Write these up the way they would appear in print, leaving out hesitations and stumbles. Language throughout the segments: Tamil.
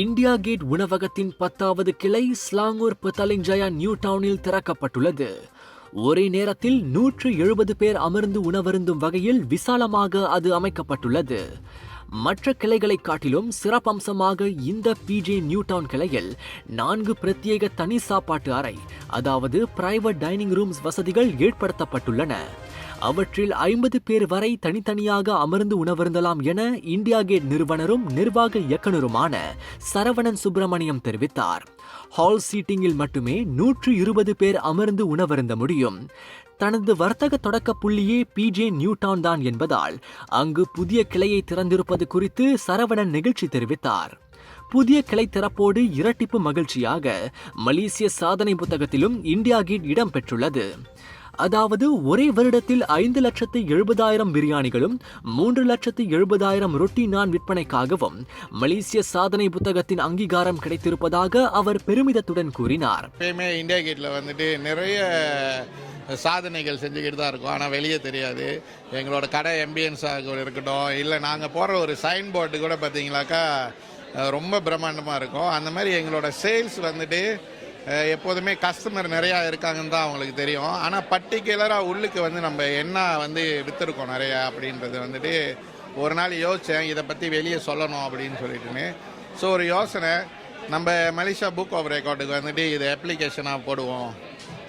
இந்தியா கேட் உணவகத்தின் 10வது கிளை ஸ்லாங்கூர் பத்தலிங்ஜயா நியூ டவுனில் திறக்கப்பட்டுள்ளது. ஒரே நேரத்தில் 170 பேர் அமர்ந்து உணவருந்தும் வகையில் விசாலமாக அது அமைக்கப்பட்டுள்ளது. மற்ற கிளைகளை காட்டிலும் சிறப்பம்சமாக இந்த பிஜே நியூ டவுன் கிளையில் 4 பிரத்யேக தனி சாப்பாட்டு அறை, அதாவது பிரைவேட் டைனிங் ரூம்ஸ் வசதிகள் ஏற்படுத்தப்பட்டுள்ளன. அவற்றில் 50 பேர் வரை தனித்தனியாக அமர்ந்து உணவருந்தலாம் என இந்தியா கேட் நிறுவனரும் நிர்வாக இயக்குநருமான சரவணன் சுப்பிரமணியம் தெரிவித்தார். ஹால் சீட்டிங்கில் மட்டுமே 120 பேர் அமர்ந்து உணவருந்த முடியும். தனது வர்த்தக தொடக்க புள்ளியே பிஜே நியூ டவுன் தான் என்பதால் அங்கு புதிய கிளையை திறந்திருப்பது குறித்து சரவணன் நெகிழ்ச்சி தெரிவித்தார். புதிய கிளை திறப்போடு இரட்டிப்பு மகிழ்ச்சியாக மலேசிய சாதனை புத்தகத்திலும் இந்தியா கேட் இடம் பெற்றுள்ளது. அதாவது ஒரே வருடத்தில் 5,70,000 பிரியாணிகளும் 3,70,000 ரொட்டி நான் விற்பனைக்காகவும் மலேசிய சாதனை புத்தகத்தின் அங்கீகாரம் கிடைத்திருப்பதாக அவர் பெருமிதத்துடன் கூறினார். இந்தியா கேட்ல வந்துட்டு நிறைய சாதனைகள் செஞ்சுக்கிட்டு தான் இருக்கும், ஆனால் வெளியே தெரியாது. எங்களோட கடை எம்பியன்ஸாக இருக்கட்டும், இல்லை நாங்கள் போடுற ஒரு சைன் போர்டு கூட பார்த்தீங்களாக்கா ரொம்ப பிரம்மாண்டமாக இருக்கும். அந்த மாதிரி எங்களோட சேல்ஸ் வந்துட்டு எப்போதுமே கஸ்டமர் நிறையா இருக்காங்கன்னு தான் அவங்களுக்கு தெரியும். ஆனால் பர்டிகுலராக உள்ளுக்கு வந்து நம்ம என்ன வந்து விற்றுருக்கோம் நிறையா அப்படின்றது வந்துட்டு ஒரு நாள் யோசித்தேன், இதை பற்றி வெளியே சொல்லணும் அப்படின்னு சொல்லிட்டுன்னு. ஸோ ஒரு யோசனை, நம்ம மலேசியா புக் ஆஃப் ரெக்கார்டுக்கு வந்துட்டு இதை அப்ளிகேஷனாக போடுவோம்.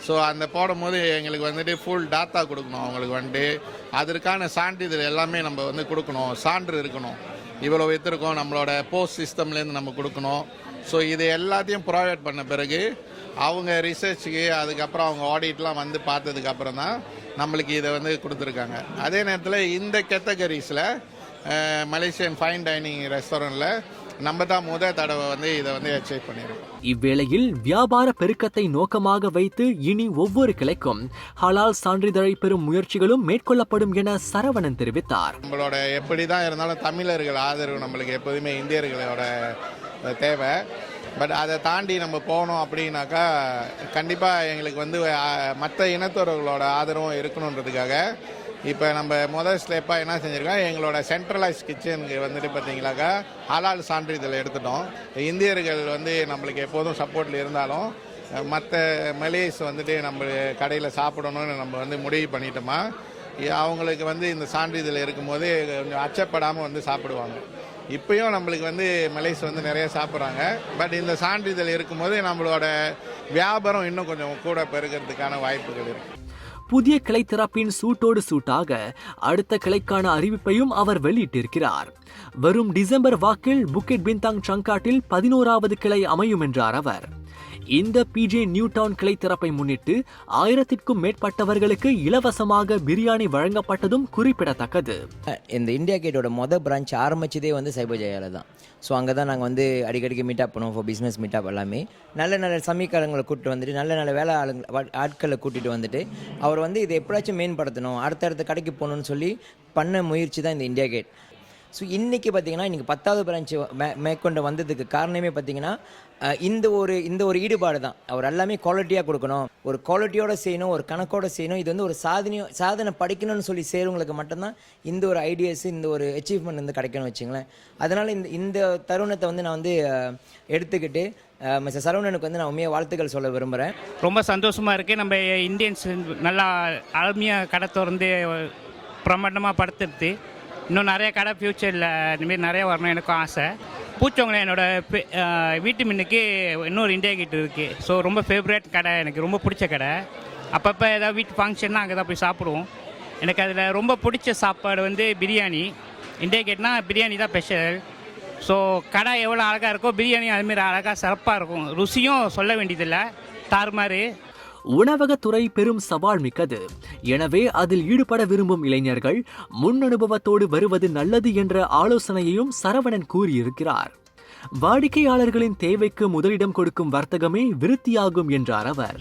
ஸோ அந்த போடும்போது எங்களுக்கு வந்துட்டு ஃபுல் டாட்டா கொடுக்கணும். அவங்களுக்கு வந்துட்டு அதற்கான சான்றிதழ் எல்லாமே நம்ம வந்து கொடுக்கணும், சான்று இருக்கணும். இவ்வளோ விற்றுருக்கோம், நம்மளோட போஸ்ட் சிஸ்டம்லேருந்து நம்ம கொடுக்கணும். ஸோ இது எல்லாத்தையும் ப்ரொவைட் பண்ண பிறகு அவங்க ரிசர்ச்சுக்கு அதுக்கப்புறம் அவங்க ஆடிட்லாம் வந்து பார்த்ததுக்கப்புறம் தான் நம்மளுக்கு இதை வந்து கொடுத்துருக்காங்க. அதே நேரத்தில் இந்த கேட்டகரிஸில் மலேசியன் ஃபைன் டைனிங் ரெஸ்டாரண்ட்டில் நம்ம தான் முதல் தடவை வந்து இதை வந்து அச்சீவ் பண்ணியிருக்கோம். இவ்வேளையில் வியாபார பெருக்கத்தை நோக்கமாக வைத்து இனி ஒவ்வொரு கிளைக்கும் ஹலால் சான்றிதழை பெறும் முயற்சிகளும் மேற்கொள்ளப்படும் என சரவணன் தெரிவித்தார். நம்மளோட எப்படி தான் இருந்தாலும் தமிழர்கள் ஆதரவு நம்மளுக்கு எப்போதுமே இந்தியர்களோட தேவை. பட் அதை தாண்டி நம்ம போனோம் அப்படின்னாக்கா கண்டிப்பாக எங்களுக்கு வந்து மற்ற இனத்தவர்களோட ஆதரவும் இருக்கணுன்றதுக்காக இப்போ நம்ம முதல் ஸ்டெப்பாக என்ன செஞ்சுருக்கோம், எங்களோட சென்ட்ரலைஸ் கிச்சனுக்கு வந்துட்டு பார்த்தீங்களாக்கா ஹலால் சான்றிதழ் எடுத்துட்டோம். இந்தியர்கள் வந்து நம்மளுக்கு எப்போதும் சப்போர்ட்டில் இருந்தாலும் மற்ற மலேஸ் வந்துட்டு நம்ம கடையில் சாப்பிடணும்னு நம்ம வந்து முடிவு பண்ணிட்டோமா, அவங்களுக்கு வந்து இந்த சான்றிதழ் இருக்கும்போது கொஞ்சம் அச்சப்படாமல் வந்து சாப்பிடுவாங்க. இப்பயும் நம்மளுக்கு வந்து மலேஸ் வந்து நிறைய சாப்பிட்றாங்க. பட் இந்த சான்றிதழ் இருக்கும்போது நம்மளோட வியாபாரம் இன்னும் கொஞ்சம் கூட பெருகிறதுக்கான வாய்ப்புகள் இருக்கு. புதிய கிளை திறப்பின் சூட்டோடு சூட்டாக அடுத்த கிளைக்கான அறிவிப்பையும் அவர் வெளியிட்டிருக்கிறார். வரும் டிசம்பர் வாக்கில் புக்கெட் பின்தாங் சங்காட்டில் 11வது கிளை அமையும் என்றார் அவர். இந்த பிஜே நியூ டவுன் கிளை திறப்பை முன்னிட்டு 1000க்கும் மேற்பட்டவர்களுக்கு இலவசமாக பிரியாணி வழங்கப்பட்டதும் குறிப்பிடத்தக்கது. இந்த இந்தியா கேட்டோட பிரான்ச் ஆரம்பிச்சதே வந்து சைபோஜயால தான். ஸோ அங்கே தான் நாங்கள் வந்து அடிக்கடிக்கு மீட்டப் பண்ணுவோம் ஃபார் பிஸ்னஸ் மீட்டப் எல்லாமே. நல்ல நல்ல சமீக்காரங்களை கூப்பிட்டு வந்துட்டு நல்ல நல்ல வேலை ஆட்களை கூட்டிகிட்டு வந்துட்டு அவர் வந்து இதை எப்படியாச்சும் மேம்படுத்தணும், அடுத்தடுத்த கடைக்கு போகணுன்னு சொல்லி பண்ண முயற்சி தான் இந்த இந்தியா கேட். ஸோ இன்றைக்கி பார்த்தீங்கன்னா இன்றைக்கி 10வது பிரான்ச்சு மேற்கொண்டு வந்ததுக்கு காரணமே பார்த்தீங்கன்னா இந்த ஒரு ஈடுபாடு தான். அவர் எல்லாமே குவாலிட்டியாக கொடுக்கணும், ஒரு குவாலிட்டியோடு செய்யணும், ஒரு கணக்கோடு செய்யணும். இது வந்து ஒரு சாதனை படிக்கணும்னு சொல்லி செய்கிறவங்களுக்கு மட்டும்தான் இந்த ஒரு ஐடியாஸ், இந்த ஒரு அச்சீவ்மெண்ட் வந்து கிடைக்கணும் வச்சுங்களேன். அதனால் இந்த தருணத்தை வந்து நான் வந்து எடுத்துக்கிட்டு மிஸ்டர் சரவணனுக்கு வந்து நான் உண்மையாக வாழ்த்துக்கள் சொல்ல விரும்புகிறேன். ரொம்ப சந்தோஷமாக இருக்குது. நம்ம இந்தியன்ஸ் நல்லா அருமையாக கடை திறந்து பிரமாண்டமாக படுத்துடுது. இன்னும் நிறைய கடை ஃப்யூச்சரில் இந்தமாரி நிறைய வரணும் எனக்கும் ஆசை. பூச்சவங்கள என்னோடய வீட்டு முன்னுக்கு இன்னொரு இந்தியா கேட் இருக்குது. ஸோ ரொம்ப ஃபேவரட் கடை, எனக்கு ரொம்ப பிடிச்ச கடை. அப்பப்போ ஏதாவது வீட்டு ஃபங்க்ஷன்னா அங்கே தான் போய் சாப்பிடுவோம். எனக்கு அதில் ரொம்ப பிடிச்ச சாப்பாடு வந்து பிரியாணி. இந்தியா கேட்னால் பிரியாணி தான் ஸ்பெஷல். ஸோ கடை எவ்வளோ அழகாக இருக்கோ பிரியாணி அதுமாரி அழகாக சிறப்பாக இருக்கும். ருசியும் சொல்ல வேண்டியதில்லை, தாறுமாறு. உணவகத்துறை பெரும் சவால் மிக்கது. எனவே அதில் ஈடுபட விரும்பும் இளைஞர்கள் முன் அனுபவத்தோடு வருவது நல்லது என்ற ஆலோசனையையும் சரவணன் கூறியிருக்கிறார். வாடிக்கையாளர்களின் தேவைக்கு முதலிடம் கொடுக்கும் வர்த்தகமே விருத்தியாகும் என்றார் அவர்.